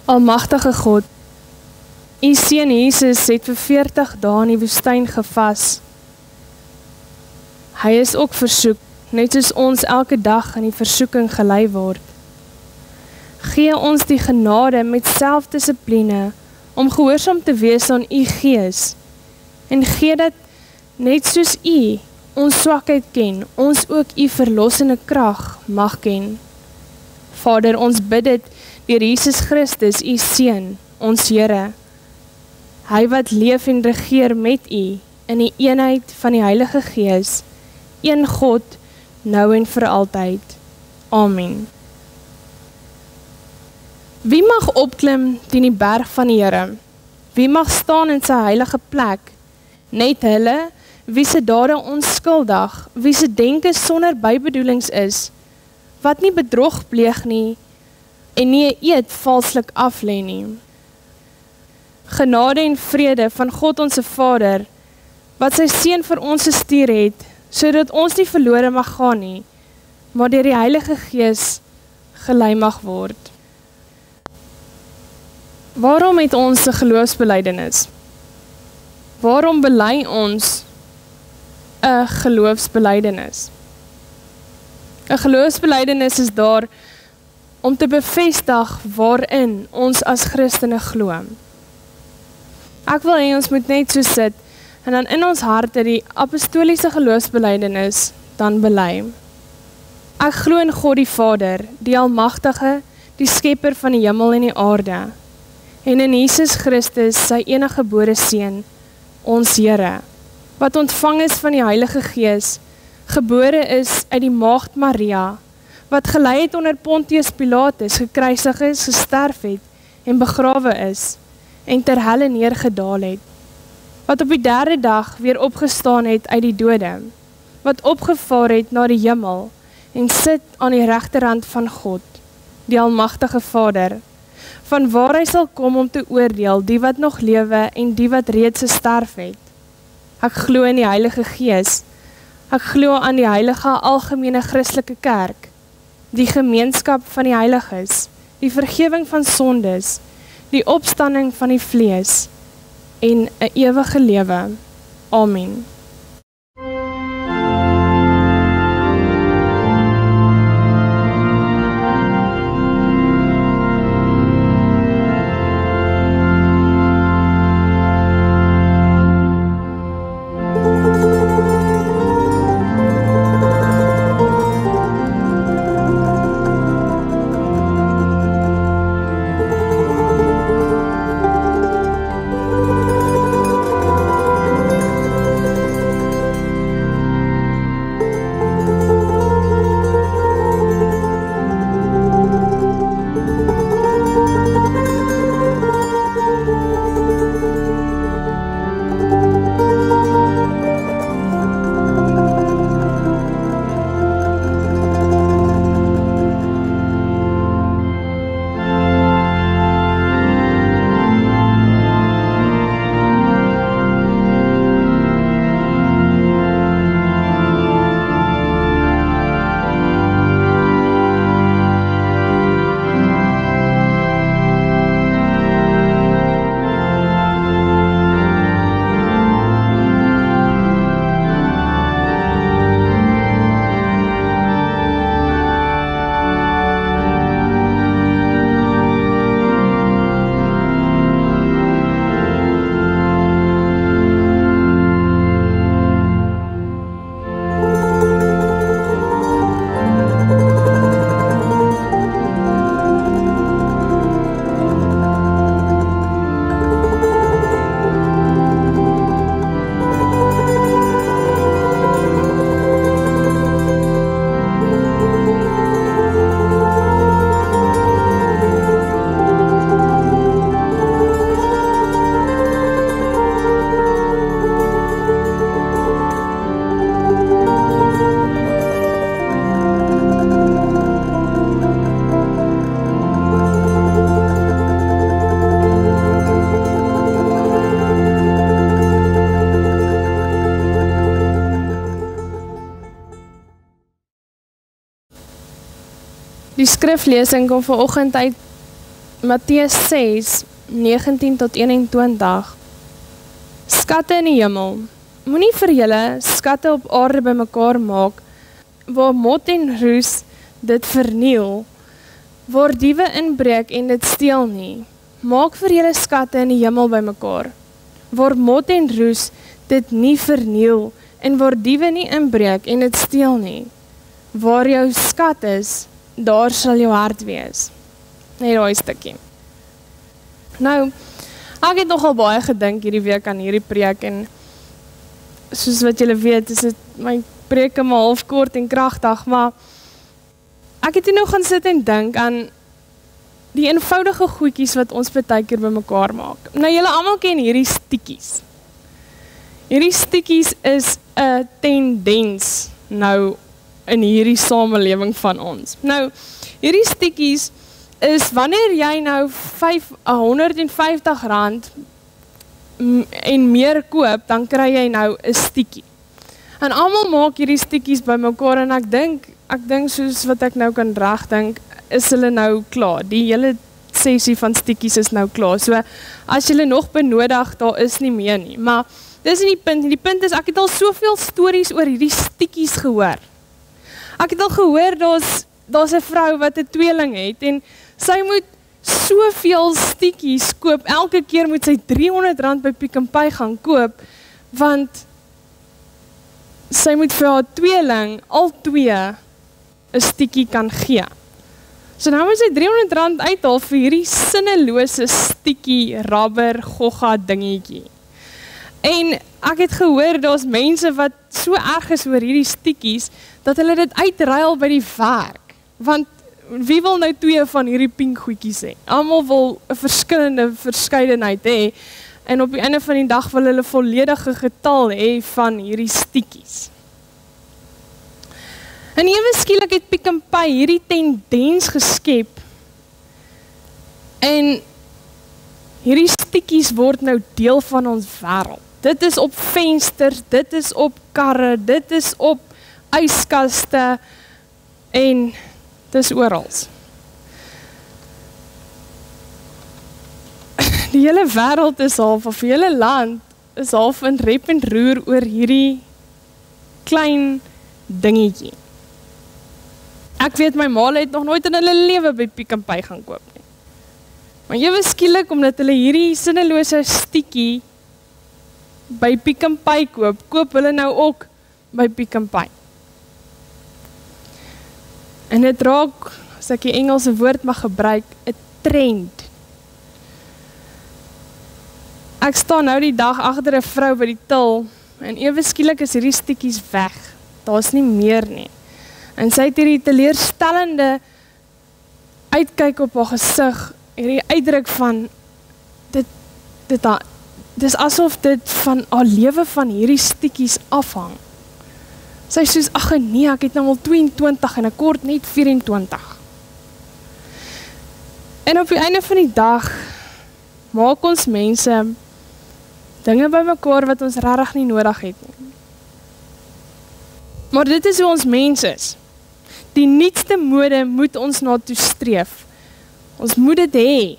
Almagtige God, U Seun Jesus het vir 40 dae in die woestyn gevas. Hy is ook versoek, net soos ons elke dag in die versoeking gelei word. Gee ons die genade met selfdissipline om gehoorsaam te wees aan U Gees, en gee dat net soos U ons swakheid ken, ons ook U verlossende krag mag ken. Vader, ons bid dit deur Jesus Christus, U Seun, ons Here, Hy wat leef en regeer met U in die eenheid van die Heilige Gees, een God, nou en vir altyd. Amen. Wie mag opklim teen die berg van die Here? Wie mag staan in sy heilige plek? Net hulle, wie se dade onskuldig, wie se denke sonder bybedoelings is, wat nie bedrog pleeg nie, en nie 'n eed valslik aflê nie. Genade en vrede van God ons Vader, wat sy Seun vir ons gestuur het, sodat ons nie verlore mag gaan nie, maar deur die Heilige Gees gelei mag word. Waarom het ons 'n geloofsbelijdenis? Waarom bely ons 'n geloofsbelijdenis? 'n Geloofsbelijdenis is daar om te bevestig waarin ons as Christene glo. Ek wil hê ons moet net so sit en dan in ons harte die apostoliese geloofsbelijdenis dan bely. Ek glo in God die Vader, die Almagtige, die Skepper van die hemel en die aarde, en in Jesus Christus, sy eniggebore Seun, ons Here, wat ontvang is van die Heilige Gees, gebore is uit die maagd Maria, wat gelei het onder Pontius Pilatus, gekruisig is, gesterf het en begrawe is, en ter helle neergedaal het, wat op die 3de dag weer opgestaan het uit die dode, wat opgevaar het na die hemel, en sit aan die regterhand van God, die Almagtige Vader, van waar hy sal kom om te oordeel die wat nog lewe en die wat reeds gesterf het. Ek glo in die Heilige Gees, ek glo aan die heilige algemene Christelike kerk, die gemeenskap van die heiliges, die vergewing van sondes, die opstanding van die vlees en 'n ewige lewe. Amen. Die skriflesing kom vanoggend uit Matteus 6, 19 tot 21. Skatte in die hemel. Moenie vir julle skatte op aarde bymekaar maak, waar mot en roes dit verniel, waar diewe inbreek en dit steel nie. Maak vir julle skatte in die hemel bymekaar, waar mot en roes dit nie verniel, en waar diewe nie inbreek en dit steel nie. Waar jou skat is, daar sal jou hart wees. Net daai stukkie. Nou, ek het nogal baie gedink hierdie week aan hierdie preek, en soos wat julle weet, is dit my preke maar half kort en kragtig, maar ek het hier nou gaan sit en dink aan die eenvoudige goedjies wat ons baie keer bymekaar maak. Nou, julle almal ken hierdie stikkies. Hierdie stikkies is 'n tendens nou in hierdie samelewing van ons. Nou, hierdie stikkies is wanneer jy nou R150 en meer koop, dan kry jy nou 'n stikkie. En almal maak hierdie stikkies bymekaar, en ek dink soos wat ek nou kan regdink, is hulle nou klaar. Die hele sessie van stikkies is nou klaar. So, as julle nog benodig, daar is nie meer nie. Maar, dis nie die punt. Die punt is, ek het al soveel stories oor hierdie stikkies gehoor. Ek het al gehoor, daar's 'n vrou wat 'n tweeling het, en sy moet soveel stikkies koop, elke keer moet sy R300 by Pick n Pay gaan koop, want sy moet vir haar tweeling, al twee, 'n stikkie kan gee. So nou moet sy R300 uithaal vir hierdie sinnelose stikkie, rubber, gogga dingetjie. En ek het gehoor, daar's mense wat so erg is oor hierdie stikkies, dat hulle dit uitruil by die werk. Want wie wil nou twee van hierdie pink goedjies hê? Almal wil 'n verskeidenheid hê, en op die einde van die dag wil hulle volledige getal hê van hierdie stikkies. En ewe skielik het Pick n Pay hierdie tendens geskep, en hierdie stikkies word nou deel van ons wêreld. Dit is op vensters, dit is op karre, dit is op yskaste, en dis orals. Die hele wêreld is half, of die hele land is half in rep en roer oor hierdie klein dingetjie. Ek weet, my ma het nog nooit in hulle lewe by Pick n Pay gaan koop nie. Maar ewe skielik, omdat hulle hierdie sinnelose stikkie by Pick n Pay koop hulle nou ook by Pick n Pay. En dit raak, as ek die Engelse woord mag gebruik, 'n trend. Ek staan nou die dag agter 'n vrou by die til, en ewe skielik is hierdie stikkies weg. Daar's nie meer nie. En sy het hierdie teleurstellende uitkyk op haar gesig, hierdie uitdruk van, dis asof dit van haar lewe van hierdie stikkies afhang. Sy sê, ag nee, ek het nou al 22 en ek kort net 24. En op die einde van die dag maak ons mense dinge bymekaar wat ons regtig nie nodig het nie. Maar dit is hoe ons mens is. Die nuutste mode moet ons na toe streef. Ons moet dit hê,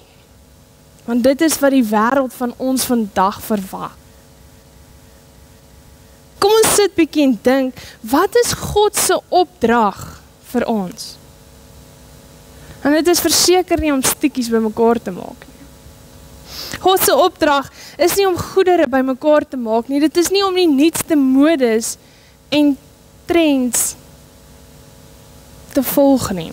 want dit is wat die wêreld van ons vandag verwag. Kom ons sit bietjie en dink, wat is God se opdrag vir ons? En dit is verseker nie om stikkies bymekaar te maak nie. God se opdrag is nie om goedere bymekaar te maak nie, dit is nie om die nuutste modes en trends te volg nie.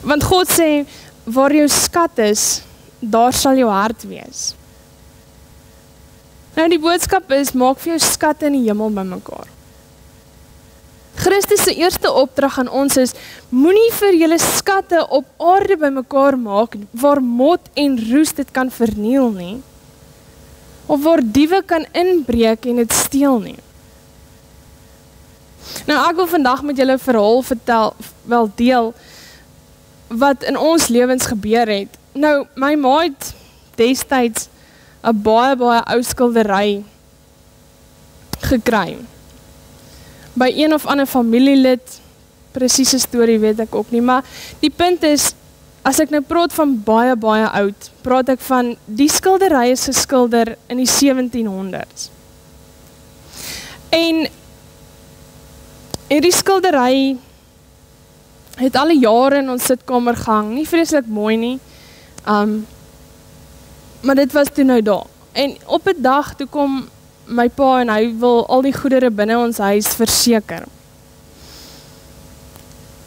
Want God sê, waar jou skat is, daar sal jou hart wees. Nou die boodskap is, maak vir jou skatte in die hemel bymekaar. Christus se eerste opdrag aan ons is, moenie vir julle skatte op aarde bymekaar maak, waar mot en roes dit kan verniel nie, of waar diewe kan inbreek en dit steel nie. Nou ek wil vandag met julle 'n verhaal deel, wat in ons lewens gebeur het. Nou, my ma het destyds 'n baie ou skildery gekry. By een of ander familielid, presiese storie weet ek ook nie, maar die punt is, as ek nou praat van baie, baie oud, praat ek van die skildery is geskilder in die 1700s. En hierdie skildery het alle jare in ons sitkamer gehang, nie vreeslik mooi nie, maar dit was toe nou daar. En op 'n dag toe kom my pa en hy wil al die goedere binne ons huis verseker.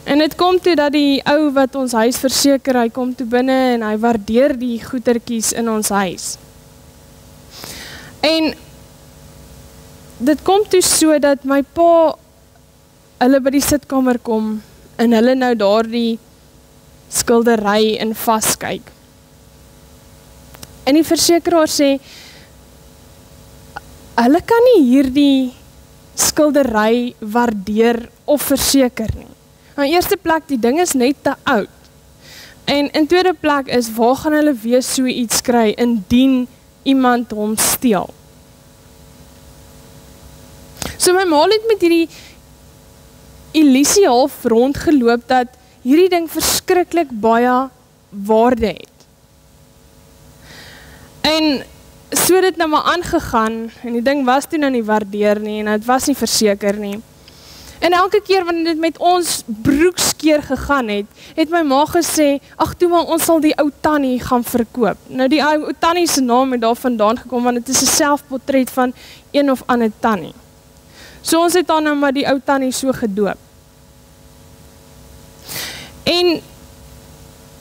En dit kom toe dat die ou wat ons huis verseker, hy kom toe binne en hy waardeer die goedertjies in ons huis. En dit kom toe so dat my pa hulle by die sitkamer kom en hulle nou daardie skildery in vaskyk. En die versekeraar sê, hulle kan nie hierdie skildery waardeer of verseker nie. In eerste plek, die ding is net te oud. En in tweede plek is, waar gaan hulle weer so iets kry, indien iemand hom steel? So my ma het met hierdie illusie half rondgeloop, dat hierdie ding verskriklik baie waarde het. En so dit nou maar aangegaan, en die ding was toe nou nie waardeer nie, en het was nie verseker nie. En elke keer wanneer dit met ons broekskeer gegaan het, het my ma gesê, ag toe maar ons sal die ou tannie gaan verkoop. Nou die ou tannie se naam het daar vandaan gekom, want het is 'n selfportret van een of ander tannie. So ons het dan nou maar die ou tannie so gedoop. En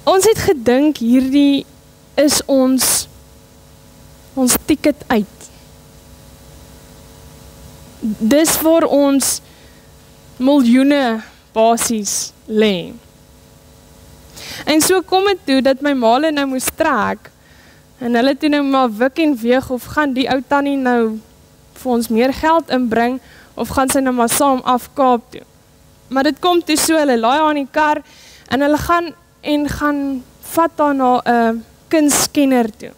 ons het gedink, hierdie is ons ticket uit. Dis waar ons miljoene basies lê. En so kom het toe, dat my maale nou moes trek, en hulle toe nou maar wik en weeg, of gaan die ou tannie nou vir ons meer geld inbring, of gaan sy nou maar saam af Kaap toe. Maar dit kom toe so, hulle laai aan die kar, en hulle gaan vat daar na 'n kunstkenner toe.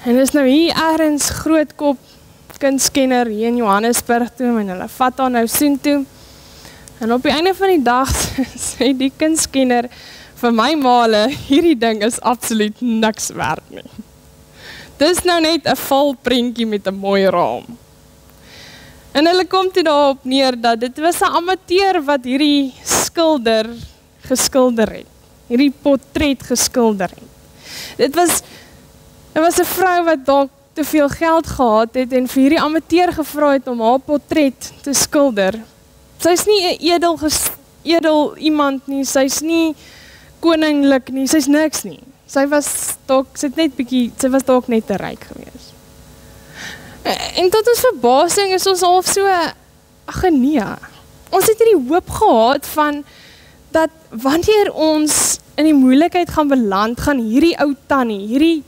En is nou hier ergens Grootkop kunstkenner hier in Johannesburg toe, en hulle vat daar nou soen toe. En op die einde van die dag sê die kunstkenner vir my maale, hierdie ding is absoluut niks werd nie. Dis nou net 'n valprentjie met 'n mooi raam. En hulle kom toe daarop neer dat dit was 'n amateur wat hierdie skilder geskilder het. Hierdie portret geskilder het. Dit was 'n vrou wat dalk te veel geld gehad het en vir hierdie amateur gevra het om haar portret te skilder. Sy's nie 'n edel iemand nie, sy's nie koninglik nie, sy's niks nie. Sy was dalk net te ryk gewees. En tot ons verbasing is ons half so, ag nee, ons het hierdie hoop gehad van, dat wanneer ons in die moeilikheid gaan beland, gaan hierdie ou tannie, hierdie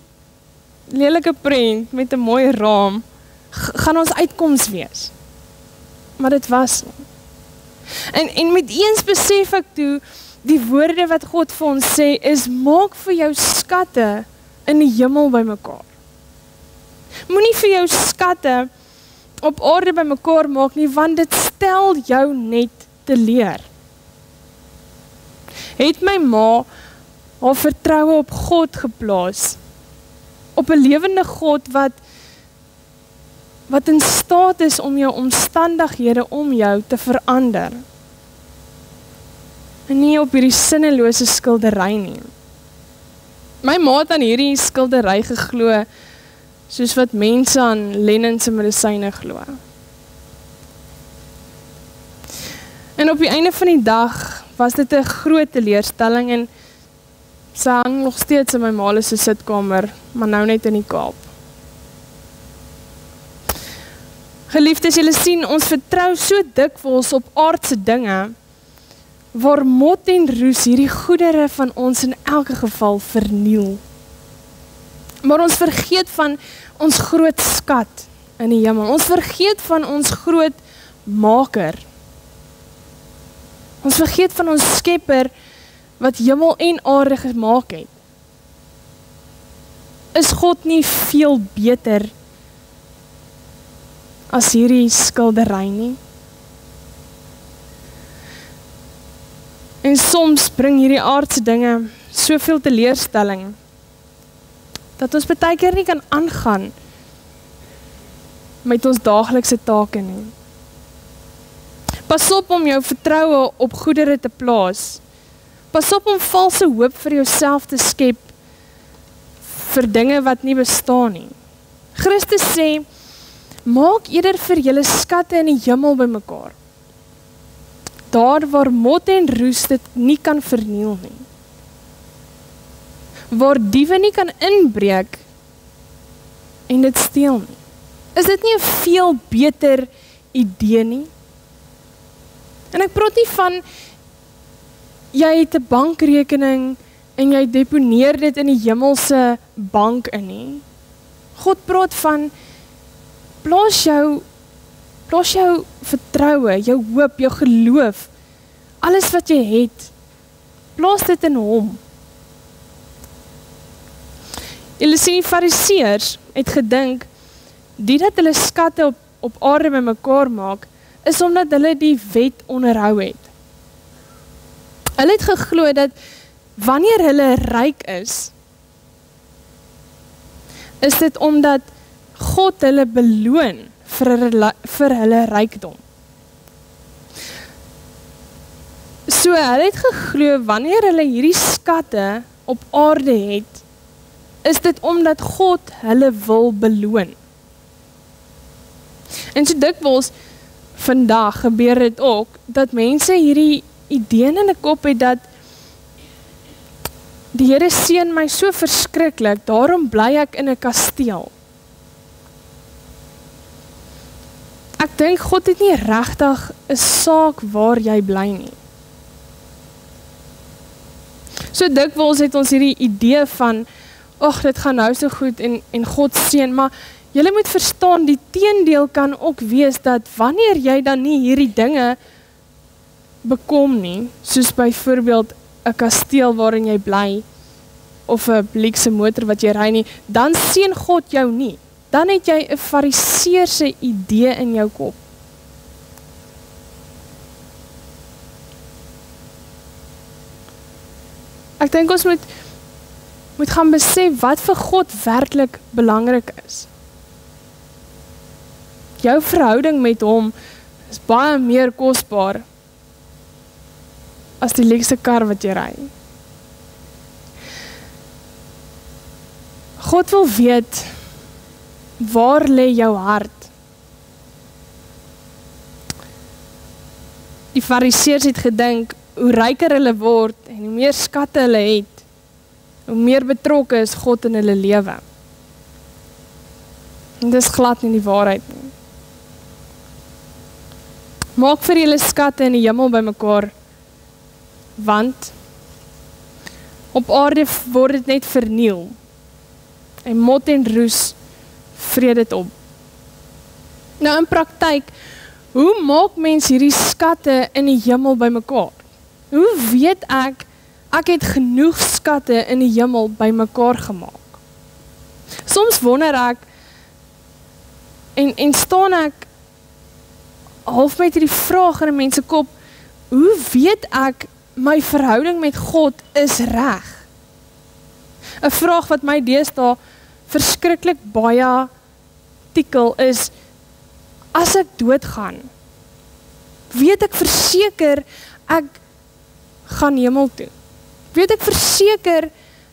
lelike prent met 'n mooi raam, gaan ons uitkoms wees. Maar dit was nie. En met eens besef ek toe, die woorde wat God vir ons sê, is maak vir jou skatte in die hemel bymekaar. Moenie vir jou skatte op aarde bymekaar maak nie, want dit stel jou net teleur. Het my ma haar vertroue op God geplaas, op 'n lewende God wat in staat is om jou omstandighede om jou te verander. En nie op hierdie sinnelose skildery nie. My ma het aan hierdie skildery geglo, soos wat mense aan Lennon se medisyne glo. En op die einde van die dag was dit 'n groot teleurstelling, en sy hang nog steeds in my ma se sitkamer, maar nou net in die Kaap. Geliefdes, julle sien, ons vertrou so dikwels op aardse dinge, waar mot en roes hierdie goedere van ons in elke geval verniel. Maar ons vergeet van ons groot skat in die hemel. Ons vergeet van ons groot maker. Ons vergeet van ons skepper wat hemel en aarde gemaak het. Is God nie veel beter as hierdie skildery nie? En soms bring hierdie aardse dinge soveel teleurstelling, dat ons baie keer nie kan aangaan met ons daaglikse take nie. Pas op om jou vertroue op goedere te plaas. Pas op om valse hoop vir jouself te skep vir dinge wat nie bestaan nie. Christus sê, maak eerder vir julle skatte in die hemel bymekaar. Daar waar mot en roes dit nie kan verniel nie. Waar diewe nie kan inbreek en dit steel nie. Is dit nie 'n veel beter idee nie? En ek praat nie van, jy het 'n bankrekening en jy deponeer dit in die hemelse bank in nie. God praat van, plaas jou vertroue, jou hoop, jou geloof, alles wat jy het, plaas dit in hom. Julle sien, die fariseërs het gedink, die dat hulle skatte op aarde bymekaar maak, is omdat hulle die wet onderhou het. Hulle het geglo dat wanneer hulle ryk is dit omdat God hulle beloon vir hulle rykdom. So hulle het geglo, wanneer hulle hierdie skatte op aarde het, is dit omdat God hulle wil beloon. En so dikwels vandag gebeur dit ook, dat mense hierdie idee in die kop het, dat die Here seën my so verskriklik, daarom bly ek in 'n kasteel. Ek dink God het nie regtig 'n saak waar jy bly nie. So dikwels het ons hierdie idee van, ag, dit gaan nou so goed en God seën, maar julle moet verstaan, die teendeel kan ook wees dat wanneer jy dan nie hierdie dinge bekom nie, soos byvoorbeeld 'n kasteel waarin jy bly, of 'n luukse motor wat jy ry nie, dan seën God jou nie. Dan het jy 'n fariseëse idee in jou kop. Ek dink ons moet gaan besef wat vir God werklik belangrik is. Jou verhouding met hom is baie meer kosbaar as die luukse kar wat jy ry. God wil weet, waar lê jou hart? Die fariseërs het gedink, hoe ryker hulle word en hoe meer skatte hulle het, hoe meer betrokke is God in hulle lewe. En dis glad nie die waarheid nie. Maak vir julle skatte in die hemel bymekaar, want op aarde word dit net verniel, en mot en roes vreet dit op. Nou in praktyk, hoe maak mens hierdie skatte in die hemel bymekaar? Hoe weet ek het genoeg skatte in die hemel bymekaar gemaak? Soms wonder ek, en staan ek half met hierdie vraag in 'n mens se kop, hoe weet ek my verhouding met God is reg? 'n vraag wat my deesdae verskriklik baie tikkel is, as ek doodgaan, weet ek verseker ek gaan hemel toe? Weet ek verseker,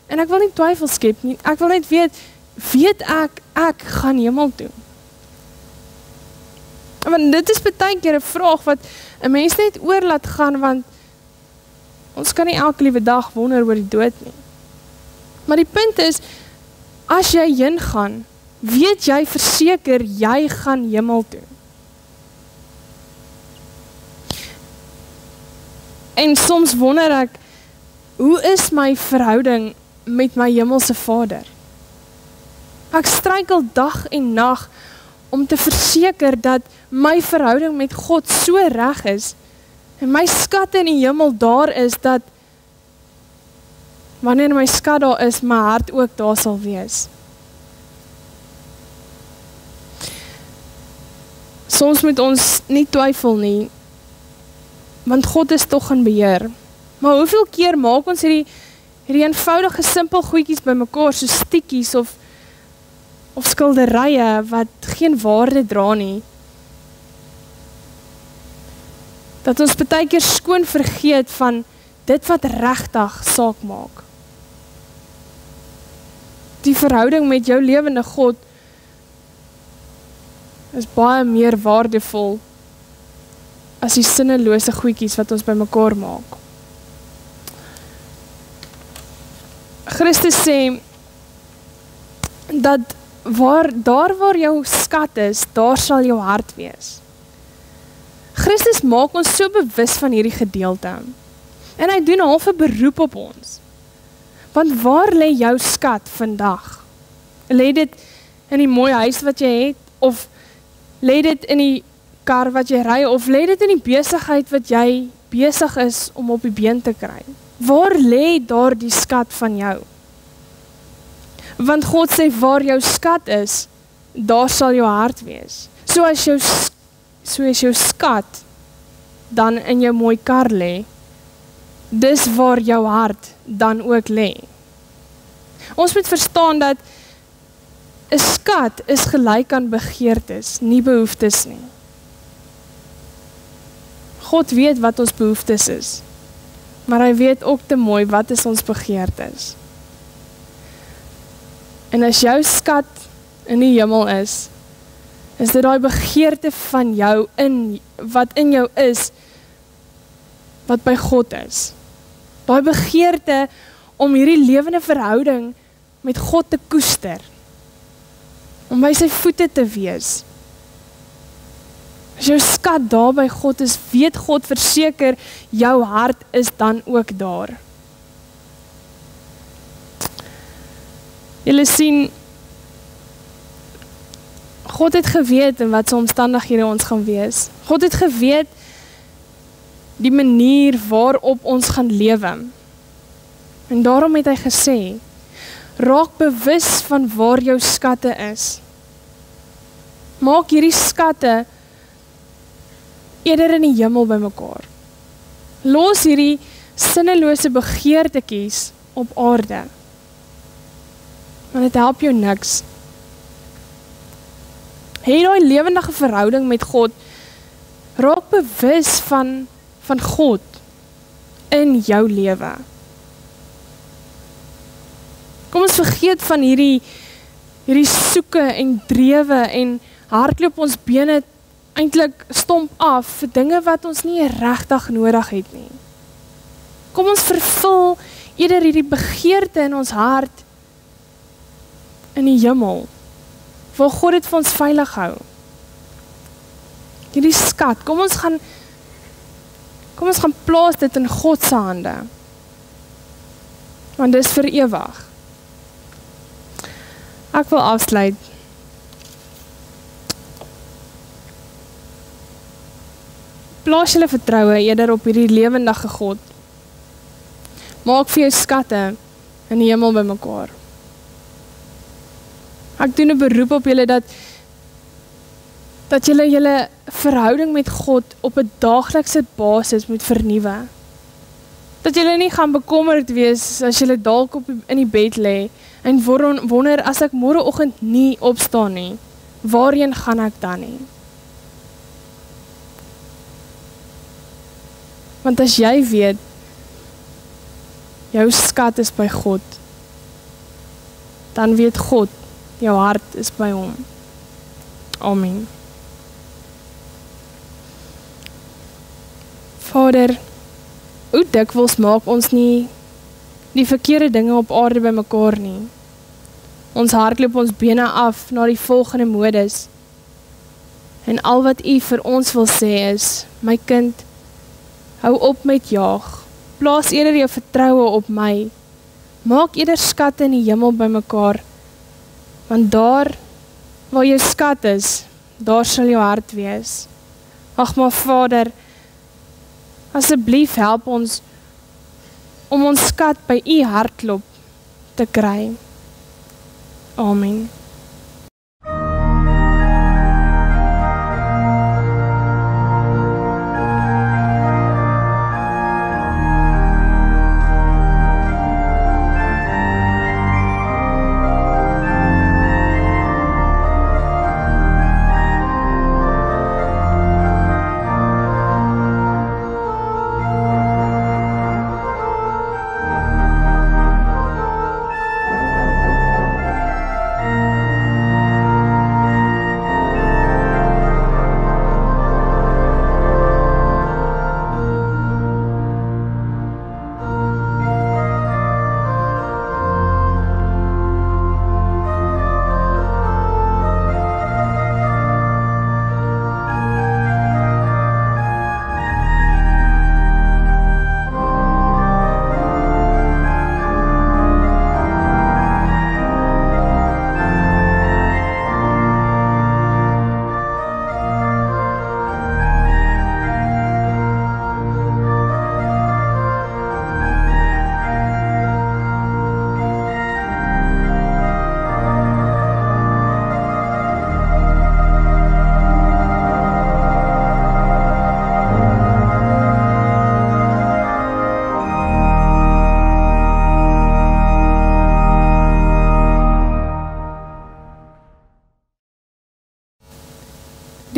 en ek wil nie twyfel skep nie, ek wil net weet ek gaan hemel toe? Want dit is baie keer 'n vraag wat 'n mens net oor laat gaan, want ons kan nie elke liewe dag wonder oor die dood nie. Maar die punt is, as jy heen gaan, weet jy verseker jy gaan hemel toe. En soms wonder ek, hoe is my verhouding met my hemelse Vader? Ek struikel dag en nag om te verseker dat my verhouding met God so reg is, en my skatte in die hemel daar is, dat wanneer my skat daar is, my hart ook daar sal wees. Soms moet ons nie twyfel nie, want God is tog in beheer. Maar hoeveel keer maak ons hierdie eenvoudige, simpel goedjies by mekaar, so stikkies of skilderye wat geen waarde dra nie, dat ons baie keer skoon vergeet van dit wat regtig saak maak. Die verhouding met jou lewende God is baie meer waardevol as die sinnelose goedjies wat ons by mekaar maak. Christus sê dat daar waar jou skat is, daar sal jou hart wees. Christus maak ons so bewus van hierdie gedeelte. En hy doen half 'n beroep op ons. Want waar lê jou skat vandag? Lê dit in die mooi huis wat jy het? Of lê dit in die kar wat jy ry? Of lê dit in die besigheid wat jy besig is om op die been te kry? Waar lê daar die skat van jou? Want God sê waar jou skat is, daar sal jou hart wees. So as jou skat dan in jou mooi kar lê, dis waar jou hart dan ook lê. Ons moet verstaan dat 'n skat is gelyk aan begeertes, nie behoeftes nie. God weet wat ons behoeftes is, maar hy weet ook te mooi wat is ons begeertes. En as jou skat in die hemel is dit daai begeerte van jou wat in jou is, wat by God is. Daai begeerte om hierdie lewende verhouding met God te koester, om by sy voete te wees. As jou skat daar by God is, weet God verseker, jou hart is dan ook daar. Julle sien, God het geweet in wat se omstandighede ons gaan wees. God het geweet die manier waarop ons gaan lewe. En daarom het hy gesê, raak bewus van waar jou skatte is. Maak hierdie skatte eerder in die hemel bymekaar. Los hierdie sinnelose begeertetjies op aarde. Want dit help jou niks. Hê daai lewendige verhouding met God, raak bewus van God in jou lewe. Kom ons vergeet van hierdie soeke en drewe en hardloop ons bene eintlik stomp af vir dinge wat ons nie regtig nodig het nie. Kom ons vervul eerder hierdie begeerte in ons hart in die hemel, waar God het vir ons veilig hou. Hierdie skat, kom ons gaan plaas dit in God se hande. Want dis vir ewig. Ek wil afsluit. Plaas julle vertroue eerder op hierdie lewendige God. Maak vir jou skatte in die hemel bymekaar. Ek doen 'n beroep op julle dat julle verhouding met God op 'n daaglikse basis moet vernuwe. Dat julle nie gaan bekommerd wees as julle dalk in die bed lê en wonder as ek môreoggend nie opstaan nie, waarheen gaan ek dan nie? Want as jy weet, jou skat is by God, dan weet God, jou hart is by hom. Amen. Vader, hoe dikwels maak ons nie die verkeerde dinge op aarde by mekaar nie. Ons hardloop ons bene af na die volgende modus. En al wat U vir ons wil sê is, my kind, hou op met jaag. Plaas eerder jou vertroue op my. Maak eerder skatte in die hemel by mekaar. Want daar, waar jou skat is, daar sal jou hart wees. Ag maar Vader, asseblief help ons om ons skat by U hartklop te kry. Amen.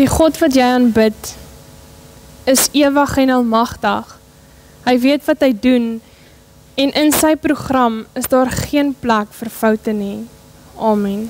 Die God wat jy aanbid, is ewig en almagtig. Hy weet wat hy doen, en in sy program is daar geen plek vir foute nie. Amen.